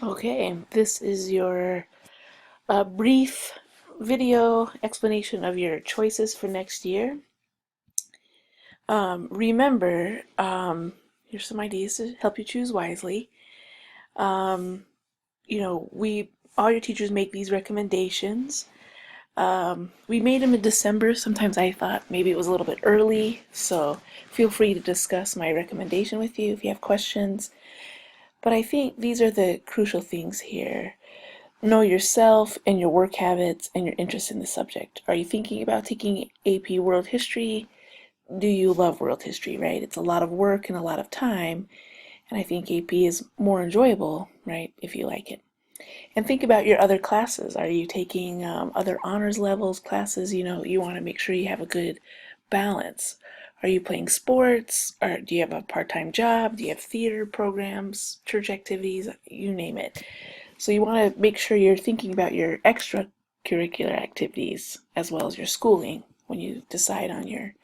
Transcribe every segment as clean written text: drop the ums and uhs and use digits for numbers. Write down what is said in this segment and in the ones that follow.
Okay, this is your brief video explanation of your choices for next year. Remember, here's some ideas to help you choose wisely. Um, all your teachers make these recommendations. We made them in December. Sometimes I thought maybe it was a little bit early, so feel free to discuss my recommendation with you if you have questions. But I think these are the crucial things here. Know yourself and your work habits and your interest in the subject. Are you thinking about taking AP World History? Do you love world history, right? It's a lot of work and a lot of time, and I think AP is more enjoyable, right, if you like it. And think about your other classes. Are you taking other honors levels classes? You want to make sure you have a good balance. Are you playing sports? Or do you have a part-time job? Do you have theater programs, church activities? You name it. So you want to make sure you're thinking about your extracurricular activities as well as your schooling when you decide on your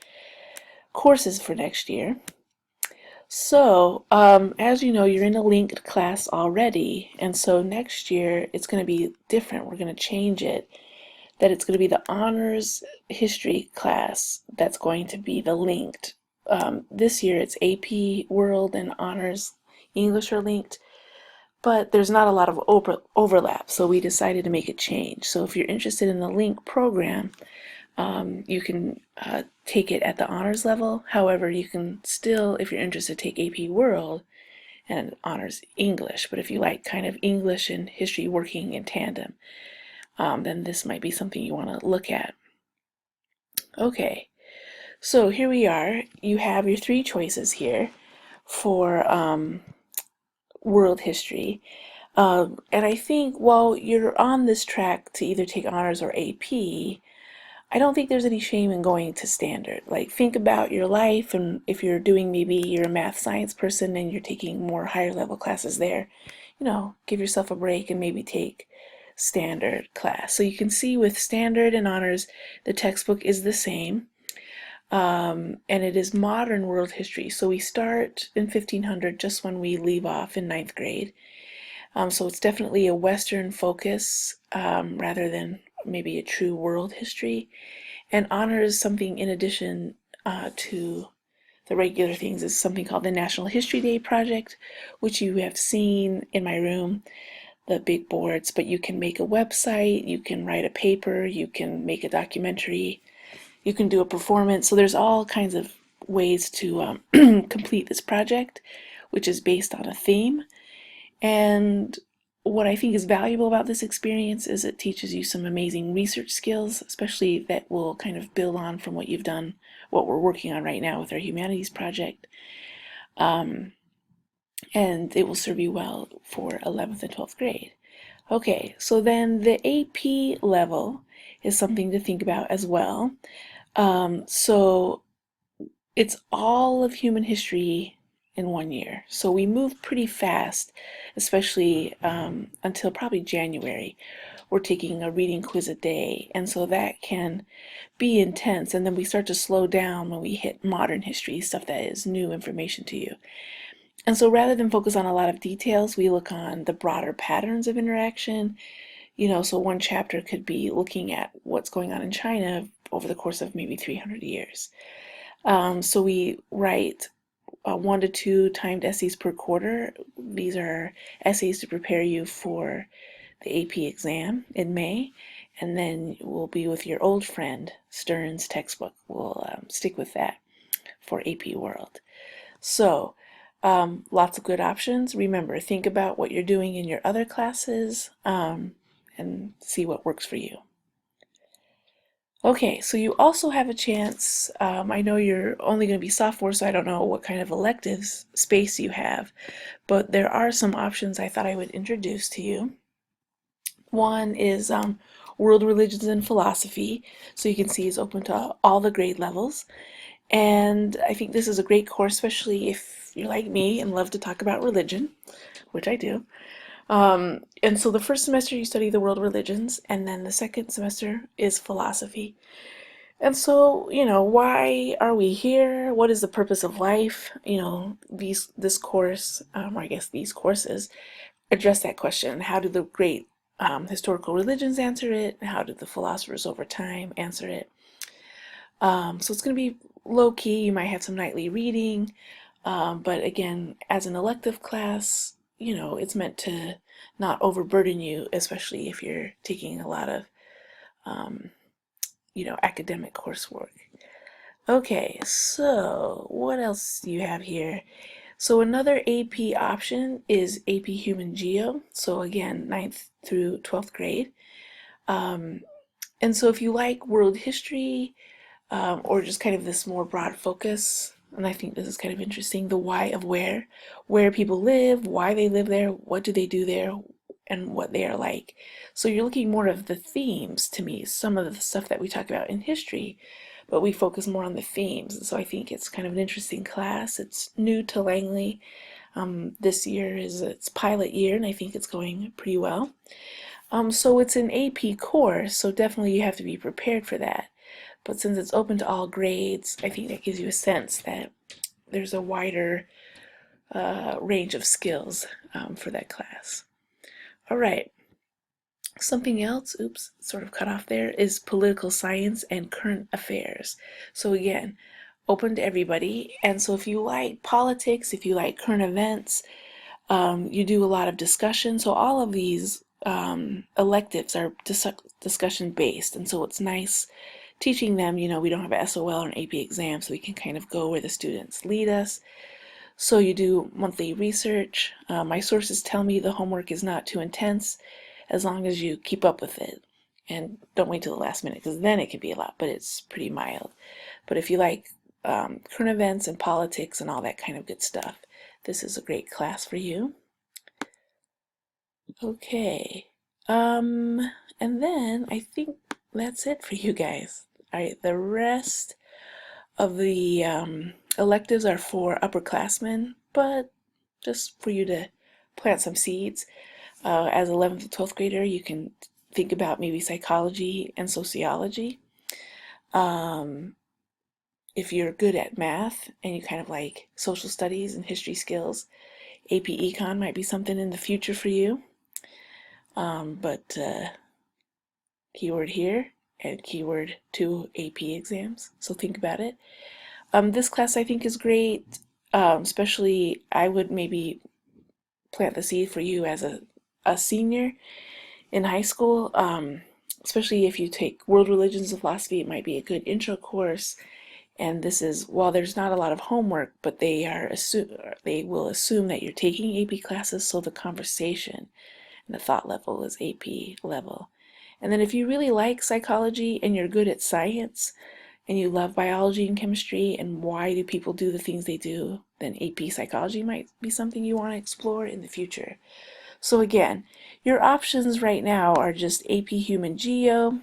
courses for next year. So, as you know, you're in a linked class already, and so next year it's going to be different. We're going to change it, that it's going to be the honors history class that's going to be the linked. This year it's AP World and Honors English are linked, but there's not a lot of overlap, so we decided to make a change. So if you're interested in the link program, you can take it at the honors level. However, you can still, if you're interested, take AP World and honors English. But if you like kind of English and history working in tandem, then this might be something you want to look at. Okay, so here we are. You have your three choices here for world history. And I think while you're on this track to either take honors or AP, I don't think there's any shame in going to standard. Like, think about your life, and if you're doing, maybe you're a math science person and you're taking more higher level classes there, give yourself a break and maybe take standard class. So you can see with standard and honors, the textbook is the same. And it is modern world history. So we start in 1500 just when we leave off in ninth grade. So it's definitely a Western focus rather than maybe a true world history. And honors something in addition to the regular things, is something called the National History Day Project, which you have seen in my room, the big boards, but you can make a website, you can write a paper, you can make a documentary, you can do a performance. So there's all kinds of ways to complete this project, which is based on a theme. And what I think is valuable about this experience is it teaches you some amazing research skills, especially that will kind of build on from what you've done, what we're working on right now with our humanities project. And it will serve you well for 11th and 12th grade. Okay, so then the AP level is something to think about as well. So it's all of human history in 1 year. So we move pretty fast, especially until probably January. We're taking a reading quiz a day, and so that can be intense. And then we start to slow down when we hit modern history, stuff that is new information to you. And so rather than focus on a lot of details, we look on the broader patterns of interaction. So one chapter could be looking at what's going on in China over the course of maybe 300 years. So we write 1 to 2 timed essays per quarter. These are essays to prepare you for the AP exam in May. And then we'll be with your old friend, Stern's textbook. We'll stick with that for AP World. So lots of good options. Remember, think about what you're doing in your other classes and see what works for you. Okay, so you also have a chance. I know you're only going to be sophomore, so I don't know what kind of electives space you have, but there are some options I thought I would introduce to you. One is World Religions and Philosophy, so you can see it's open to all the grade levels. And I think this is a great course, especially if you're like me and love to talk about religion, which I do. And so the first semester you study the world religions, and then the second semester is philosophy. And so, why are we here? What is the purpose of life? This course, or I guess these courses, address that question. How do the great historical religions answer it? How did the philosophers over time answer it? So it's going to be low key. You might have some nightly reading, but again, as an elective class, it's meant to not overburden you, especially if you're taking a lot of, academic coursework. Okay, so what else do you have here? So another AP option is AP Human Geo. So again, ninth through 12th grade. And so if you like world history, or just kind of this more broad focus, and I think this is kind of interesting, the why of where people live, why they live there, what do they do there, and what they are like. So you're looking more of the themes to me, some of the stuff that we talk about in history, but we focus more on the themes. And so I think it's kind of an interesting class. It's new to Langley. This year is its pilot year, and I think it's going pretty well. So it's an AP course, so definitely you have to be prepared for that. But since it's open to all grades, I think that gives you a sense that there's a wider range of skills for that class. All right. Something else, oops, sort of cut off there, is political science and current affairs. So again, open to everybody. And so if you like politics, if you like current events, you do a lot of discussion. So all of these electives are discussion based. And so it's nice teaching them, we don't have an SOL or an AP exam, so we can kind of go where the students lead us. So you do monthly research. My sources tell me the homework is not too intense as long as you keep up with it. And don't wait till the last minute, because then it can be a lot, but it's pretty mild. But if you like current events and politics and all that kind of good stuff, this is a great class for you. Okay. And then I think that's it for you guys. All right, the rest of the electives are for upperclassmen, but just for you to plant some seeds. As 11th and 12th grader, you can think about maybe psychology and sociology. If you're good at math and you kind of like social studies and history skills, AP Econ might be something in the future for you. But keyword here and keyword 2 AP exams, so think about it. This class I think is great, especially I would maybe plant the seed for you as a senior in high school, especially if you take world religions and philosophy. It might be a good intro course. And this is, while there's not a lot of homework, but they will assume that you're taking AP classes, so the conversation and the thought level is AP level. And then if you really like psychology and you're good at science and you love biology and chemistry and why do people do the things they do, then AP psychology might be something you want to explore in the future. So again, your options right now are just AP Human Geo,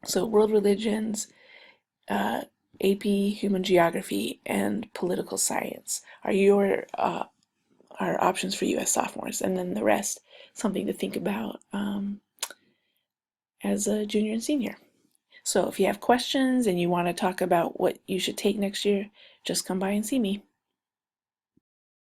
so world religions, AP Human Geography, and political science are are options for you as sophomores, and then the rest something to think about as a junior and senior. So if you have questions and you want to talk about what you should take next year, just come by and see me.